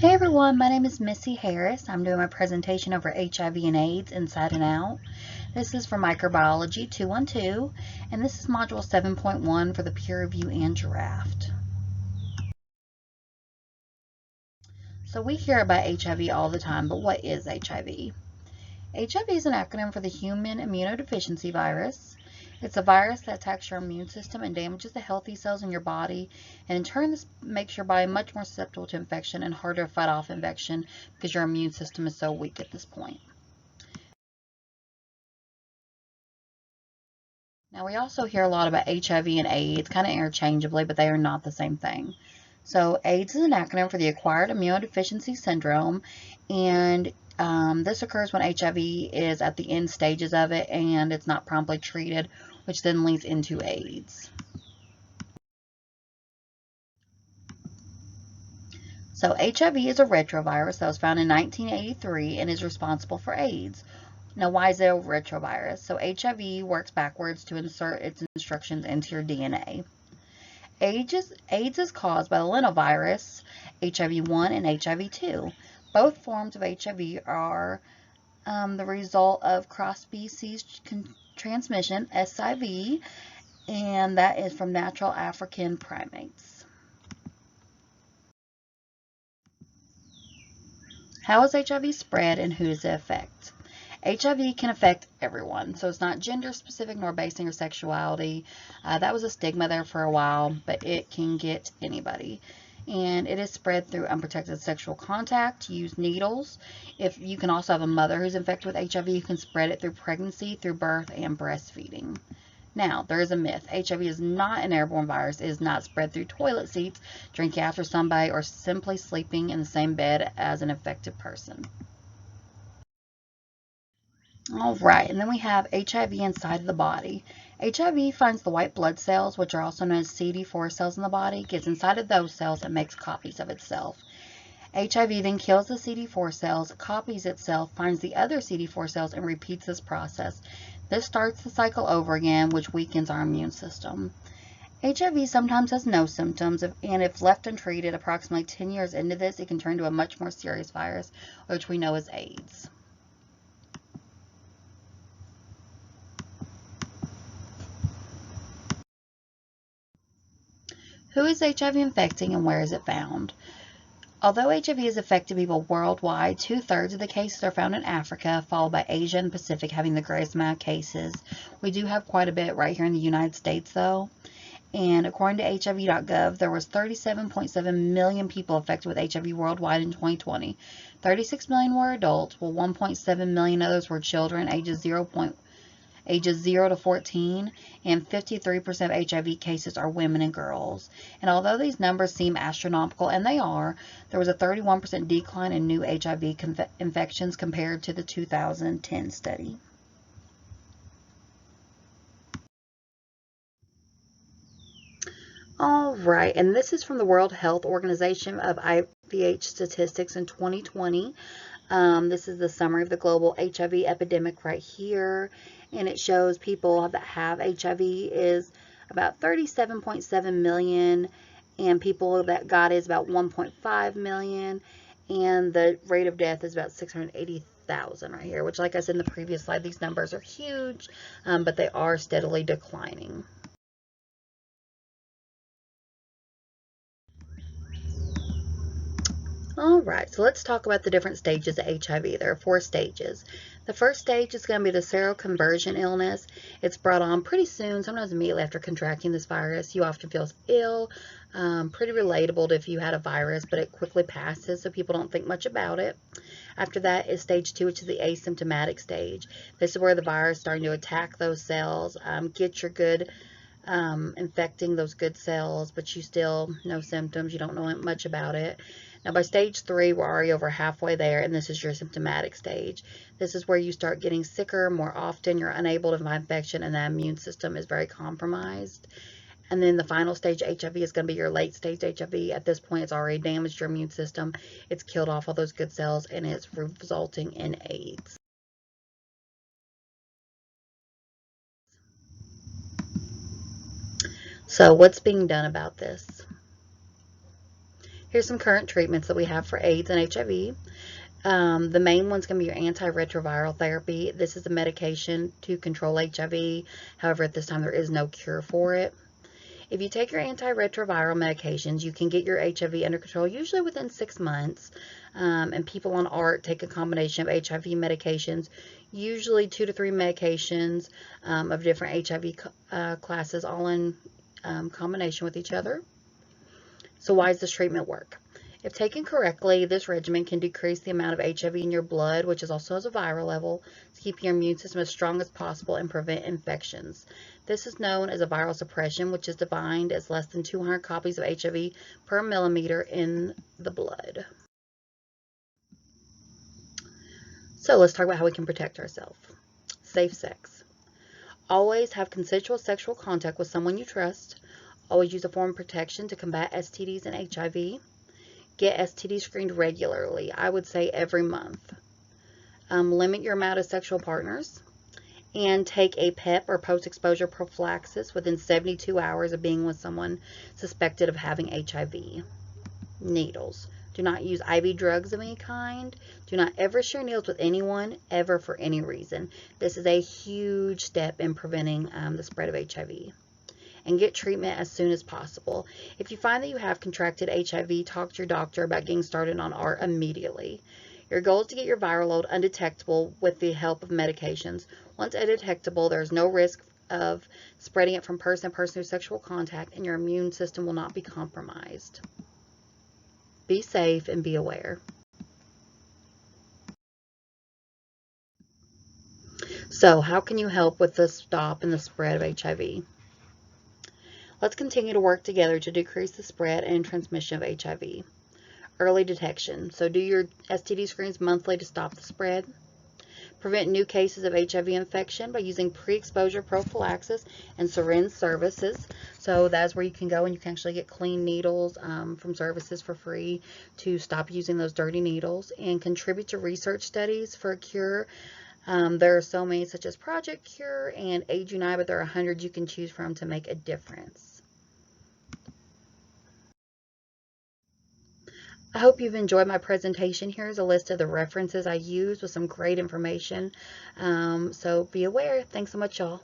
Hey everyone, my name is Missy Harris. I'm doing my presentation over HIV and AIDS Inside and Out. This is for Microbiology 212, and this is Module 7.1 for the peer review and draft. So we hear about HIV all the time, but what is HIV? HIV is an acronym for the human immunodeficiency virus. It's a virus that attacks your immune system and damages the healthy cells in your body, and in turn this makes your body much more susceptible to infection and harder to fight off infection because your immune system is so weak at this point. Now we also hear a lot about HIV and AIDS kind of interchangeably, but they are not the same thing. So AIDS is an acronym for the acquired immunodeficiency syndrome, and this occurs when HIV is at the end stages of it and it's not promptly treated, which then leads into AIDS. So HIV is a retrovirus that was found in 1983 and is responsible for AIDS. Now, why is it a retrovirus? So HIV works backwards to insert its instructions into your DNA. AIDS is caused by the lenovirus, HIV-1 and HIV-2. Both forms of HIV are the result of cross-species transmission, SIV, and that is from natural African primates. How is HIV spread and who does it affect? HIV can affect everyone, so it's not gender specific nor based on your sexuality. That was a stigma there for a while, but it can get anybody. And it is spread through unprotected sexual contact. Use needles. If you can also have a mother who's infected with HIV, you can spread it through pregnancy, through birth, and breastfeeding. Now, there is a myth. HIV is not an airborne virus. It is not spread through toilet seats, drinking after somebody, or simply sleeping in the same bed as an infected person. All right, and then we have HIV inside of the body. HIV finds the white blood cells, which are also known as CD4 cells in the body, gets inside of those cells and makes copies of itself. HIV then kills the CD4 cells, copies itself, finds the other CD4 cells, and repeats this process. This starts the cycle over again, which weakens our immune system. HIV sometimes has no symptoms, and if left untreated, approximately 10 years into this, it can turn to a much more serious virus, which we know as AIDS. Who is HIV infecting and where is it found? Although HIV has affected people worldwide, 2/3 of the cases are found in Africa, followed by Asia and Pacific having the greatest amount of cases. We do have quite a bit right here in the United States though. And according to HIV.gov, there was 37.7 million people affected with HIV worldwide in 2020. 36 million were adults, while 1.7 million others were children ages 0 to 14, and 53% of HIV cases are women and girls. And although these numbers seem astronomical, and they are, there was a 31% decline in new HIV infections compared to the 2010 study. All right, and this is from the World Health Organization of IVH statistics in 2020. This is the summary of the global HIV epidemic right here, and it shows people that have HIV is about 37.7 million, and people that got it is about 1.5 million, and the rate of death is about 680,000 right here, which, like I said in the previous slide, these numbers are huge, but they are steadily declining. All right, so let's talk about the different stages of HIV. There are 4 stages. The first stage is going to be the seroconversion illness. It's brought on pretty soon, sometimes immediately after contracting this virus. You often feel ill, pretty relatable to if you had a virus, but it quickly passes, so people don't think much about it. After that is stage 2, which is the asymptomatic stage. This is where the virus is starting to attack those cells, get your good infecting those good cells, but you still no symptoms, you don't know much about it. Now by stage 3, we're already over halfway there, and this is your symptomatic stage. This is where you start getting sicker more often, you're unable to fight infection, and the immune system is very compromised. And then the final stage HIV is going to be your late stage HIV. At this point, it's already damaged your immune system. It's killed off all those good cells, and it's resulting in AIDS. So what's being done about this? Here's some current treatments that we have for AIDS and HIV. The main one's going to be your antiretroviral therapy. This is a medication to control HIV. However, at this time, there is no cure for it. If you take your antiretroviral medications, you can get your HIV under control usually within 6 months. And people on ART take a combination of HIV medications, usually 2 to 3 medications of different HIV classes, all in combination with each other. So why does this treatment work? If taken correctly, this regimen can decrease the amount of HIV in your blood, which is also as a viral level, to keep your immune system as strong as possible and prevent infections. This is known as a viral suppression, which is defined as less than 200 copies of HIV per milliliter in the blood. So let's talk about how we can protect ourselves. Safe sex. Always have consensual sexual contact with someone you trust. Always use a form of protection to combat STDs and HIV. Get STD screened regularly. I would say every month. Limit your amount of sexual partners. And take a PEP or post-exposure prophylaxis within 72 hours of being with someone suspected of having HIV. Needles. Do not use IV drugs of any kind. Do not ever share needles with anyone, ever, for any reason. This is a huge step in preventing the spread of HIV. And get treatment as soon as possible. If you find that you have contracted HIV, talk to your doctor about getting started on ART immediately. Your goal is to get your viral load undetectable with the help of medications. Once undetectable, there is no risk of spreading it from person to person through sexual contact, and your immune system will not be compromised. Be safe and be aware. So, how can you help with the stop and the spread of HIV? Let's continue to work together to decrease the spread and transmission of HIV. Early detection. So do your STD screens monthly to stop the spread. Prevent new cases of HIV infection by using pre-exposure prophylaxis and syringe services. So that's where you can go and you can actually get clean needles from services for free to stop using those dirty needles. And contribute to research studies for a cure. There are so many, such as Project Cure and AIDS Unite, but there are 100 you can choose from to make a difference. I hope you've enjoyed my presentation. Here's a list of the references I used with some great information. So be aware. Thanks so much, y'all.